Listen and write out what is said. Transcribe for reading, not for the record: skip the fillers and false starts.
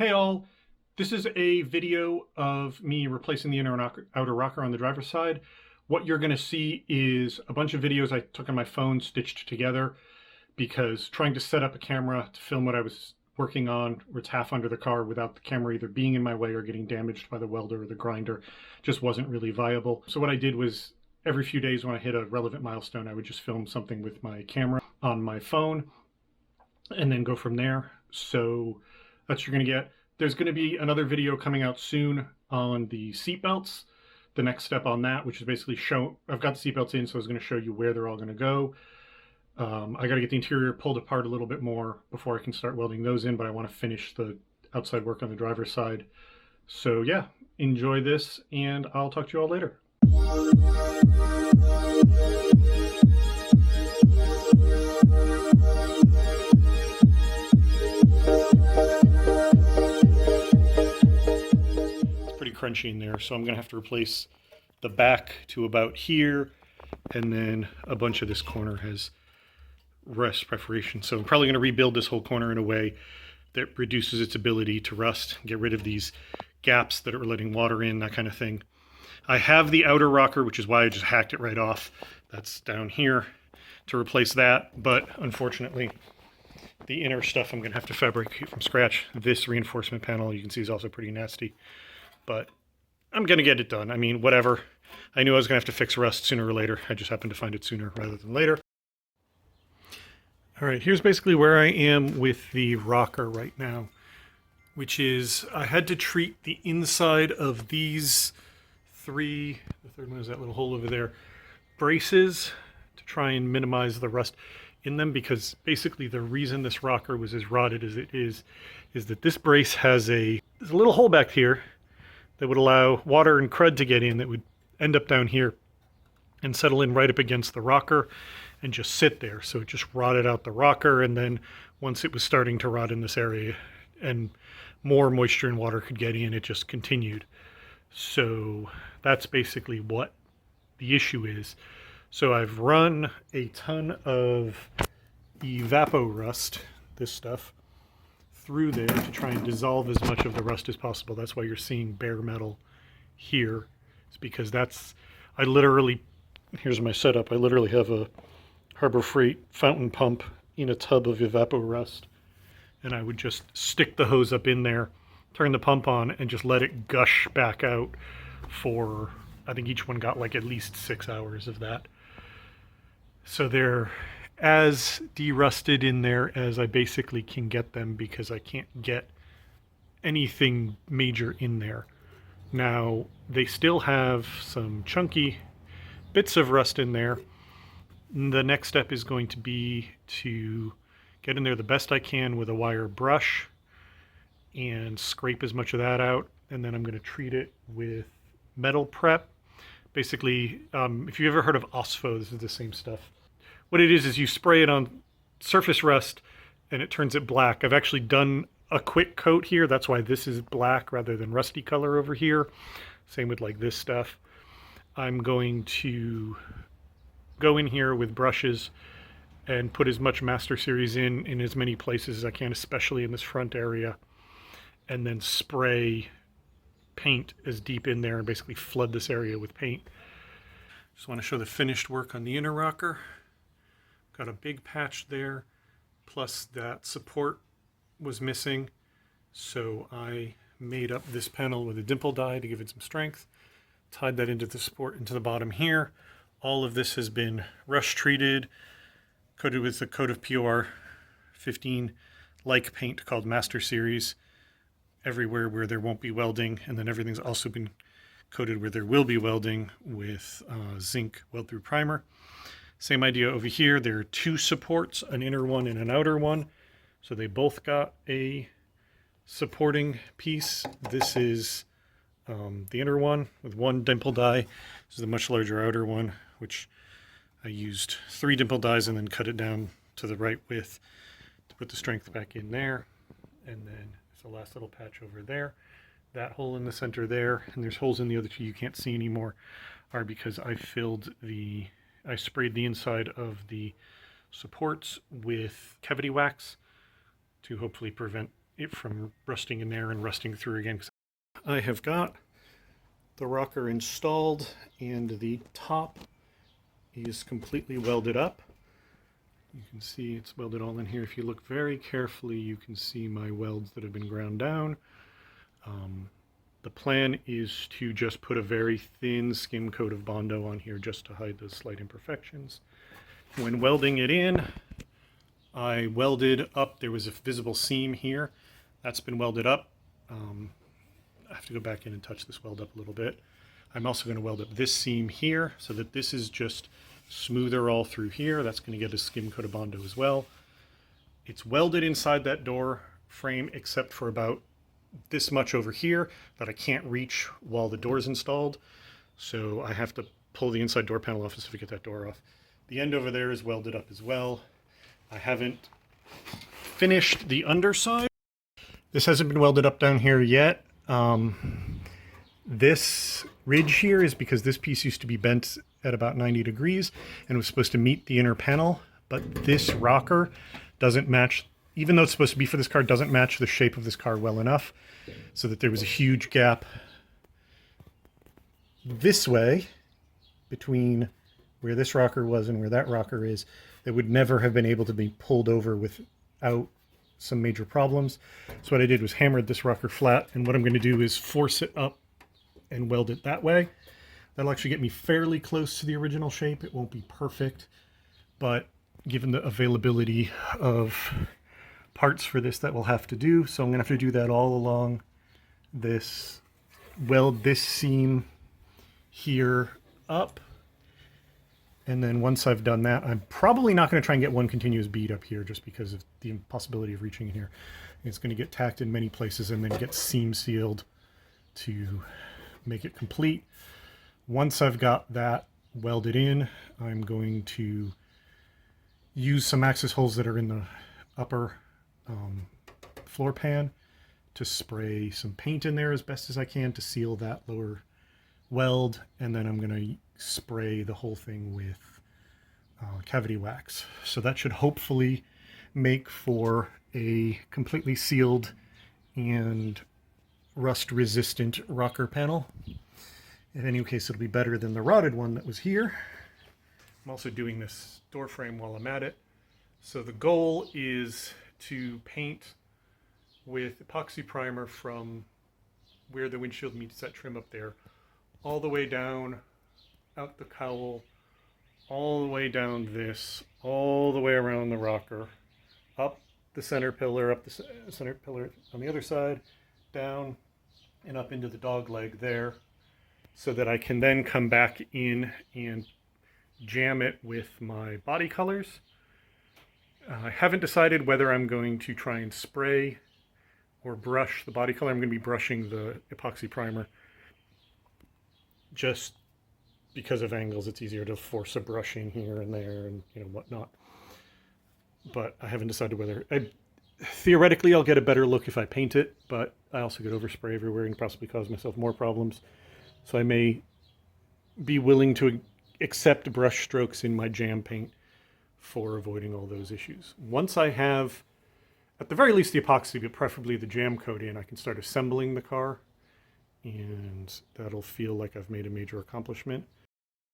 Hey all, this is a video of me replacing the inner and outer rocker on the driver's side. What you're going to see is a bunch of videos I took on my phone stitched together because trying to set up a camera to film what I was working on where it's half under the car without the camera either being in my way or getting damaged by the welder or the grinder just wasn't really viable. So what I did was every few days when I hit a relevant milestone, I would just film something with my camera on my phone and then go from there. So that's what you're going to get. There's going to be another video coming out soon on the seatbelts. The next step on that, which is basically I've got the seatbelts in, so I was going to show you where they're all going to go. I got to get the interior pulled apart a little bit more before I can start welding those in, but I want to finish the outside work on the driver's side. So yeah, enjoy this, and I'll talk to you all later. Crunchy in there, so I'm gonna have to replace the back to about here, and then a bunch of this corner has rust perforation, so I'm probably going to rebuild this whole corner in a way that reduces its ability to rust, get rid of these gaps that are letting water in, that kind of thing. I have the outer rocker, which is why I just hacked it right off. That's down here to replace that, but unfortunately the inner stuff I'm gonna have to fabricate from scratch. This reinforcement panel you can see is also pretty nasty, but I'm going to get it done. I mean, whatever. I knew I was going to have to fix rust sooner or later. I just happened to find it sooner rather than later. All right, here's basically where I am with the rocker right now, which is I had to treat the inside of these three, the third one is that little hole over there, braces to try and minimize the rust in them, because basically the reason this rocker was as rotted as it is that this brace has there's a little hole back here that would allow water and crud to get in that would end up down here and settle in right up against the rocker and just sit there. So it just rotted out the rocker, and then once it was starting to rot in this area and more moisture and water could get in, it just continued. So that's basically what the issue is. So I've run a ton of evapo-rust, this stuff, through there to try and dissolve as much of the rust as possible. That's why you're seeing bare metal here. It's because here's my setup. I literally have a Harbor Freight fountain pump in a tub of evapor-rust, and I would just stick the hose up in there, turn the pump on, and just let it gush back out for, I think each one got like at least 6 hours of that. So they're as derusted in there as I basically can get them, because I can't get anything major in there. Now, they still have some chunky bits of rust in there. The next step is going to be to get in there the best I can with a wire brush and scrape as much of that out, and then I'm going to treat it with metal prep. Basically, if you've ever heard of OSFO, this is the same stuff. What it is you spray it on surface rust and it turns it black. I've actually done a quick coat here. That's why this is black rather than rusty color over here. Same with like this stuff. I'm going to go in here with brushes and put as much Master Series in as many places as I can, especially in this front area, and then spray paint as deep in there and basically flood this area with paint. Just want to show the finished work on the inner rocker. Got a big patch there, plus that support was missing, so I made up this panel with a dimple die to give it some strength, tied that into the support into the bottom here. All of this has been rush treated, coated with a coat of POR 15 like paint called Master Series everywhere where there won't be welding, and then everything's also been coated where there will be welding with zinc weld through primer. Same idea over here. There are two supports, an inner one and an outer one. So they both got a supporting piece. This is the inner one with one dimple die. This is the much larger outer one, which I used 3 dimple dies and then cut it down to the right width to put the strength back in there. And then there's the last little patch over there. That hole in the center there, and there's holes in the other two you can't see anymore, are because I sprayed the inside of the supports with cavity wax to hopefully prevent it from rusting in there and rusting through again. I have got the rocker installed and the top is completely welded up. You can see it's welded all in here. If you look very carefully, you can see my welds that have been ground down. The plan is to just put a very thin skim coat of Bondo on here just to hide those slight imperfections. When welding it in, I welded up, there was a visible seam here. That's been welded up. I have to go back in and touch this weld up a little bit. I'm also going to weld up this seam here so that this is just smoother all through here. That's going to get a skim coat of Bondo as well. It's welded inside that door frame except for about this much over here that I can't reach while the door is installed. So I have to pull the inside door panel off to get that door off. The end over there is welded up as well. I haven't finished the underside. This hasn't been welded up down here yet. This ridge here is because this piece used to be bent at about 90 degrees and was supposed to meet the inner panel, but this rocker doesn't match, even though it's supposed to be for this car, doesn't match the shape of this car well enough, so that there was a huge gap this way between where this rocker was and where that rocker is that would never have been able to be pulled over without some major problems. So what I did was hammered this rocker flat, and what I'm going to do is force it up and weld it that way. That'll actually get me fairly close to the original shape. It won't be perfect, but given the availability of parts for this, that will have to do. So I'm going to have to do that all along this, weld this seam here up. And then once I've done that, I'm probably not going to try and get one continuous bead up here just because of the impossibility of reaching in here. It's going to get tacked in many places and then get seam sealed to make it complete. Once I've got that welded in, I'm going to use some access holes that are in the upper floor pan to spray some paint in there as best as I can to seal that lower weld, and then I'm going to spray the whole thing with cavity wax. So that should hopefully make for a completely sealed and rust resistant rocker panel. In any case, it'll be better than the rotted one that was here. I'm also doing this door frame while I'm at it. So the goal is to paint with epoxy primer from where the windshield meets that trim up there, all the way down, out the cowl, all the way down this, all the way around the rocker, up the center pillar, up the center pillar on the other side, down and up into the dog leg there, so that I can then come back in and jam it with my body colors. I haven't decided whether I'm going to try and spray or brush the body color. I'm going to be brushing the epoxy primer just because of angles. It's easier to force a brush in here and there and whatnot. But I haven't decided whether... theoretically, I'll get a better look if I paint it, but I also get overspray everywhere and possibly cause myself more problems. So I may be willing to accept brush strokes in my jam paint for avoiding all those issues. Once I have, at the very least, the epoxy, but preferably the jam coat in, I can start assembling the car, and that'll feel like I've made a major accomplishment.